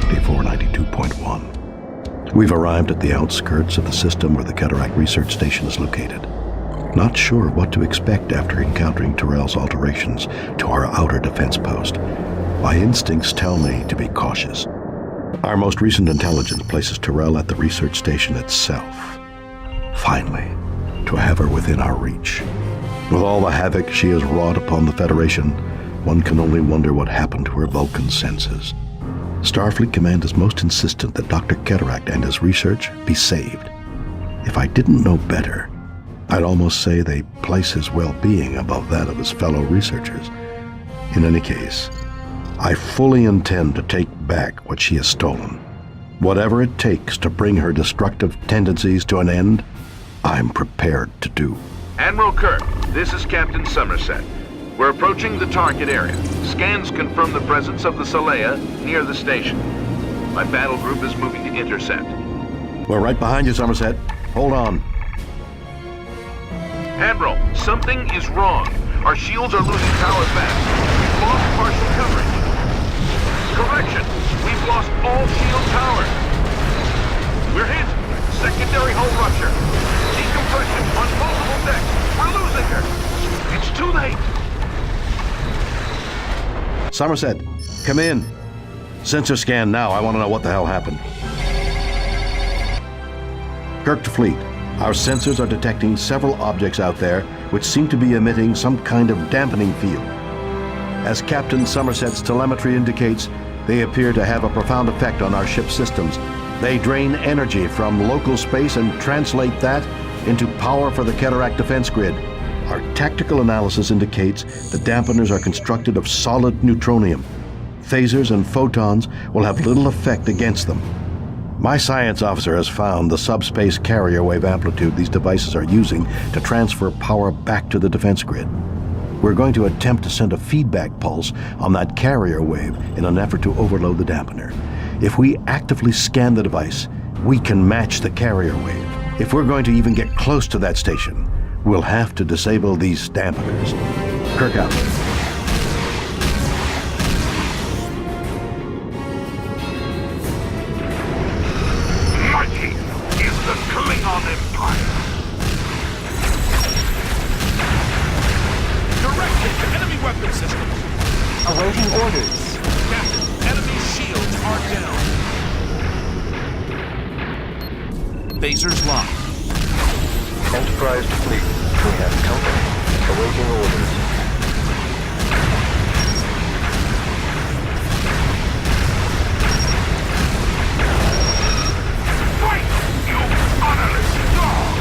7492.1. We've arrived at the outskirts of the system where the Cataract Research Station is located. Not sure what to expect after encountering Tyrell's alterations to our outer defense post. My instincts tell me to be cautious. Our most recent intelligence places Tyrell at the research station itself. Finally, to have her within our reach. With all the havoc she has wrought upon the Federation, one can only wonder what happened to her Vulcan senses. Starfleet Command is most insistent that Dr. Cataract and his research be saved. If I didn't know better, I'd almost say they place his well-being above that of his fellow researchers. In any case, I fully intend to take back what she has stolen. Whatever it takes to bring her destructive tendencies to an end, I'm prepared to do. Admiral Kirk, this is Captain Somerset. We're approaching the target area. Scans confirm the presence of the Saleya near the station. My battle group is moving to intercept. We're right behind you, Somerset. Hold on. Admiral, something is wrong. Our shields are losing power fast. We've lost partial coverage. Correction! We've lost all shield power. We're hit. Secondary hull rupture. Decompression on multiple decks. We're losing her. It's too late. Somerset, come in. Sensor scan now. I want to know what the hell happened. Kirk to fleet. Our sensors are detecting several objects out there which seem to be emitting some kind of dampening field. As Captain Somerset's telemetry indicates, they appear to have a profound effect on our ship's systems. They drain energy from local space and translate that into power for the Cataract defense grid. Our tactical analysis indicates the dampeners are constructed of solid neutronium. Phasers and photons will have little effect against them. My science officer has found the subspace carrier wave amplitude these devices are using to transfer power back to the defense grid. We're going to attempt to send a feedback pulse on that carrier wave in an effort to overload the dampener. If we actively scan the device, we can match the carrier wave. If we're going to even get close to that station, we'll have to disable these dampeners. Kirk out. Mighty is the Klingon Empire. Directed to enemy weapon systems. Awaiting orders. Captain, enemy shields are down. Phasers locked. Enterprise fleet. We have company. Awaiting orders. Fight, you honorless dog!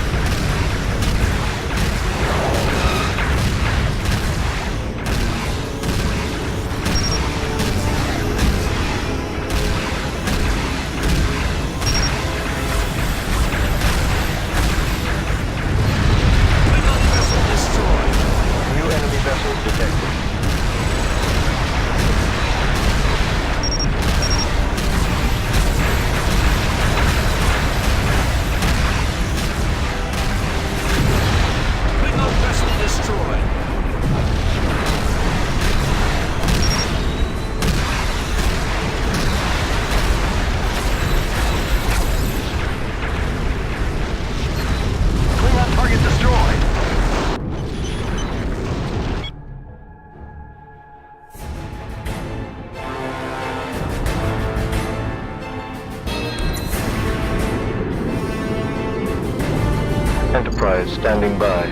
Enterprise standing by.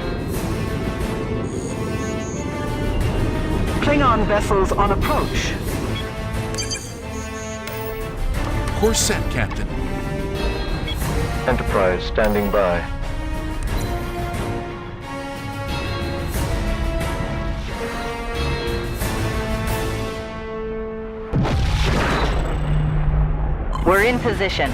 Klingon vessels on approach. Course set, Captain. Enterprise standing by. We're in position.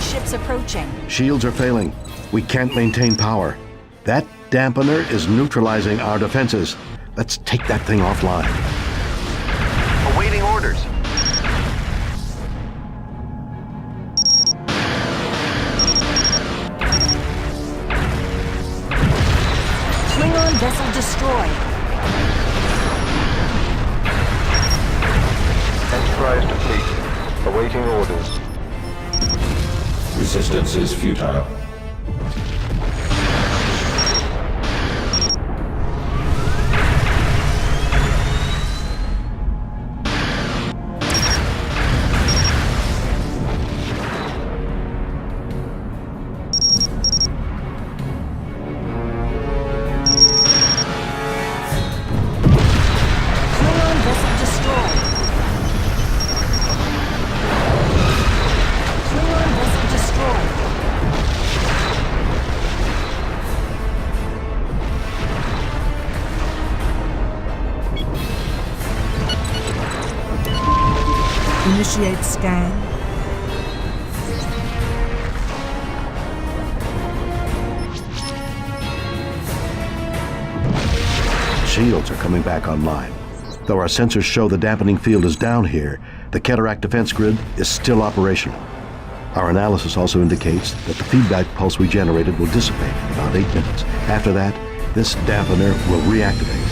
Ships approaching. Shields are failing. We can't maintain power. That dampener is neutralizing our defenses. Let's take that thing offline. Awaiting orders. Klingon vessel destroyed. Enterprise to fleet. Awaiting orders. Resistance is futile. Klingon vessel destroyed. Klingon vessel destroyed. Initiate scan. Shields are coming back online. Though our sensors show the dampening field is down here, the cataract defense grid is still operational. Our analysis also indicates that the feedback pulse we generated will dissipate in about 8 minutes. After that, this dampener will reactivate.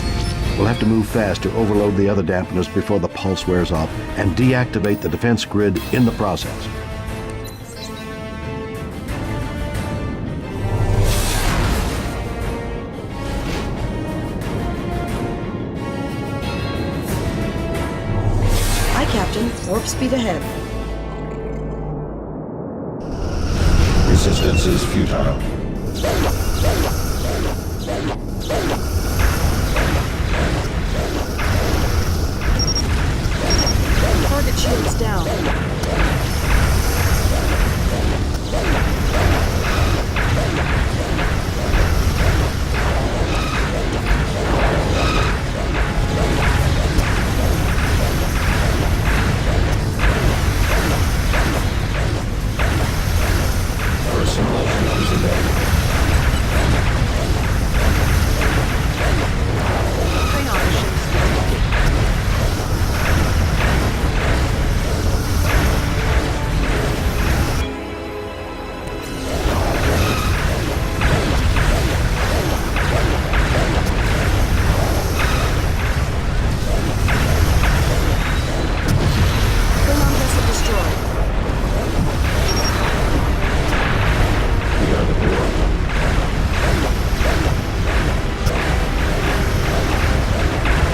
We'll have to move fast to overload the other dampeners before the pulse wears off and deactivate the defense grid in the process. Hi, Captain. Warp speed ahead. Resistance is futile. Target shields down. Personal is available. Klingon ships detected. Klingon vessel destroyed. We are the Borg.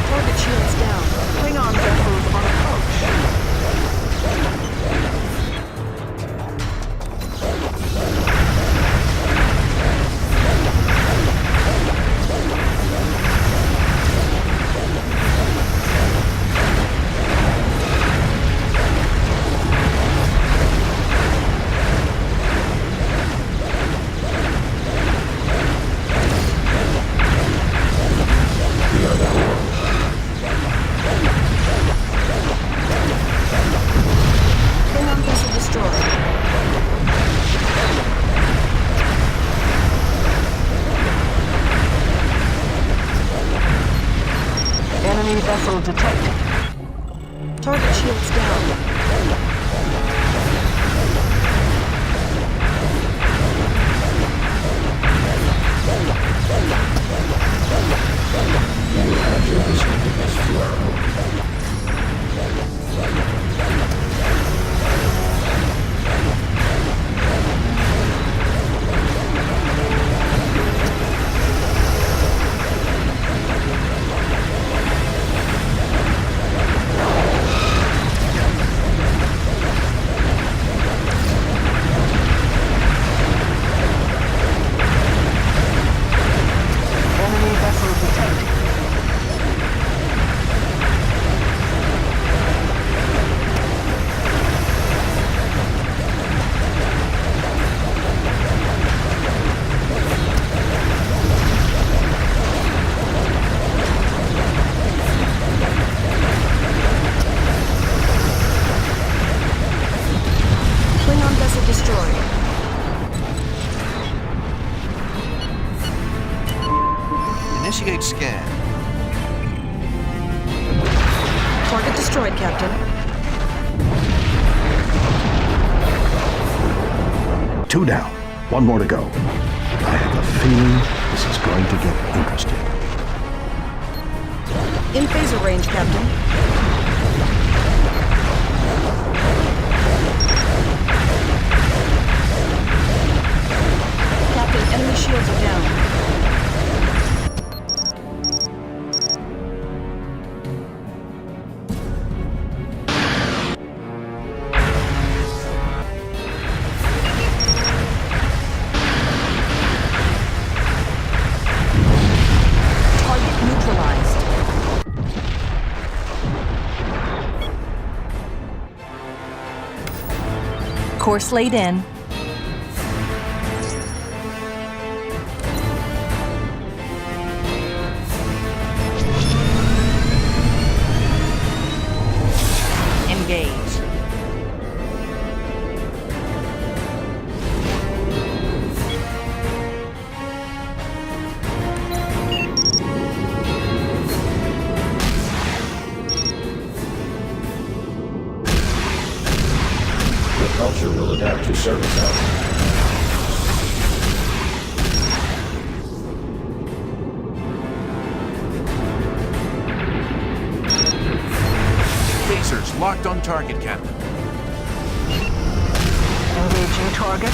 Target shields down. Klingon vessels on approach. We are the Borg. Klingon vessel destroyed. Enemy vessel detected. Target shields down. You will add your distinctiveness to our own. Enemy vessel detected. Klingon vessel destroyed. Initiate scan. Target destroyed, Captain. 2 down. 1 more to go. I have a feeling this is going to get interesting. In phaser range, Captain. Captain, enemy shields are down. Target neutralized. Course laid in. Engage. The culture will adapt to service hours. Phasers locked on target, Captain. Engaging target.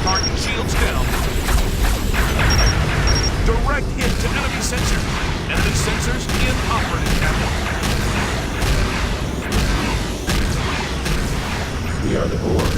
Target shields down. Direct hit to enemy sensors. Enemy sensors inoperative, Captain. We are the Borg.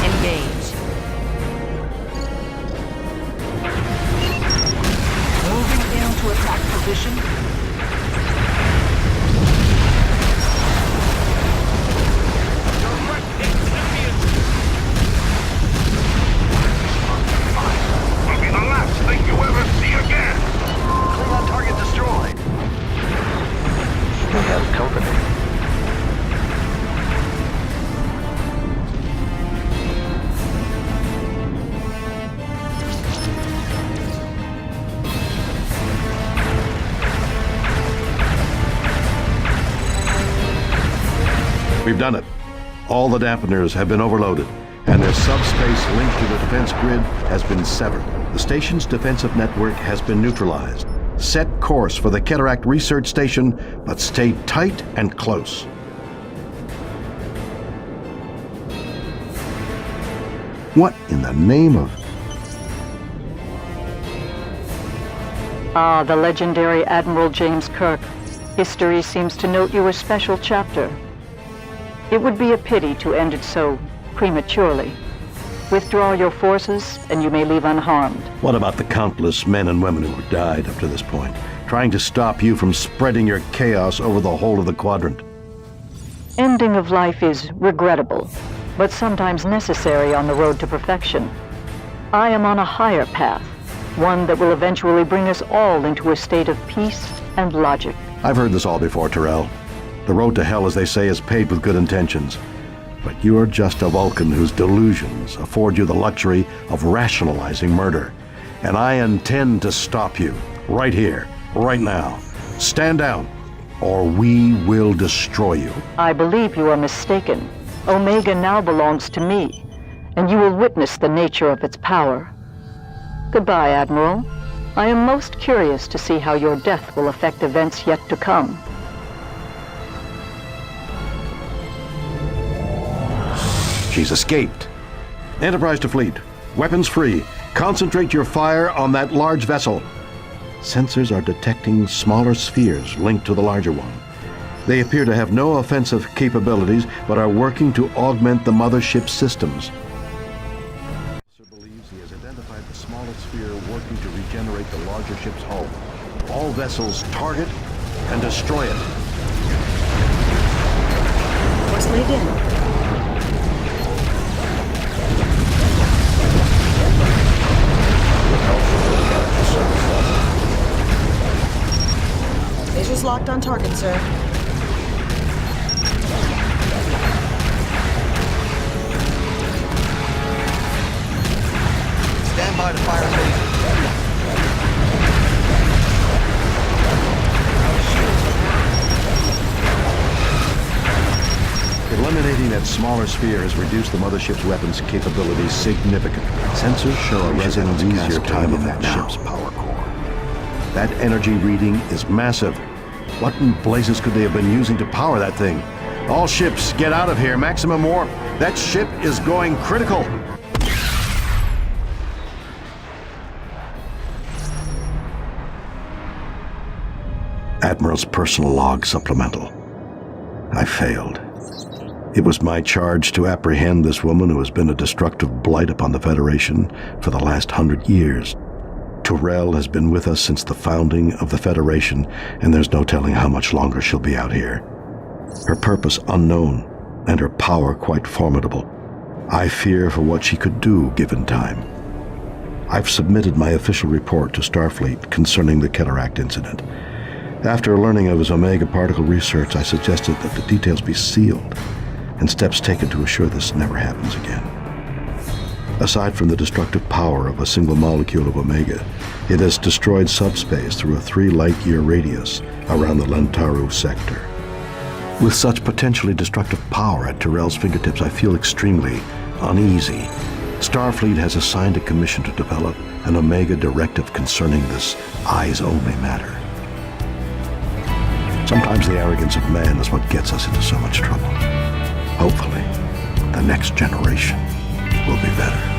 Engage. Moving into attack position. Direct hit to enemy engine. Will be the last thing you ever see again. Klingon target destroyed. We have company. We've done it. All the dampeners have been overloaded, and their subspace link to the defense grid has been severed. The station's defensive network has been neutralized. Set course for the Cataract Research Station, but stay tight and close. What in the name of... Ah, the legendary Admiral James Kirk. History seems to note you a special chapter. It would be a pity to end it so prematurely. Withdraw your forces, and you may leave unharmed. What about the countless men and women who have died up to this point, trying to stop you from spreading your chaos over the whole of the quadrant? Ending of life is regrettable, but sometimes necessary on the road to perfection. I am on a higher path, one that will eventually bring us all into a state of peace and logic. I've heard this all before, Tyrell. The road to hell, as they say, is paved with good intentions. But you're just a Vulcan whose delusions afford you the luxury of rationalizing murder. And I intend to stop you, right here, right now. Stand down, or we will destroy you. I believe you are mistaken. Omega now belongs to me, and you will witness the nature of its power. Goodbye, Admiral. I am most curious to see how your death will affect events yet to come. She's escaped. Enterprise to fleet. Weapons free. Concentrate your fire on that large vessel. Sensors are detecting smaller spheres linked to the larger one. They appear to have no offensive capabilities, but are working to augment the mothership's systems. Sir believes he has identified the smaller sphere working to regenerate the larger ship's hull. All vessels target and destroy it. Course laid in. The culture will adapt to locked on target, sir. Stand by to fire laser. Eliminating that smaller sphere has reduced the mothership's weapons capabilities significantly. Sensors show a resonance easier time of that ship's power core. That energy reading is massive. What in blazes could they have been using to power that thing? All ships, get out of here. Maximum warp. That ship is going critical. Admiral's personal log supplemental. I failed. It was my charge to apprehend this woman who has been a destructive blight upon the Federation for the last 100 years. Tyrell has been with us since the founding of the Federation, and there's no telling how much longer she'll be out here. Her purpose unknown, and her power quite formidable. I fear for what she could do given time. I've submitted my official report to Starfleet concerning the Cataract incident. After learning of his Omega particle research, I suggested that the details be sealed and steps taken to assure this never happens again. Aside from the destructive power of a single molecule of Omega, it has destroyed subspace through a 3-light-year radius around the Lantaru sector. With such potentially destructive power at Tyrell's fingertips, I feel extremely uneasy. Starfleet has assigned a commission to develop an Omega directive concerning this eyes-only matter. Sometimes the arrogance of man is what gets us into so much trouble. Hopefully, the next generation will be better.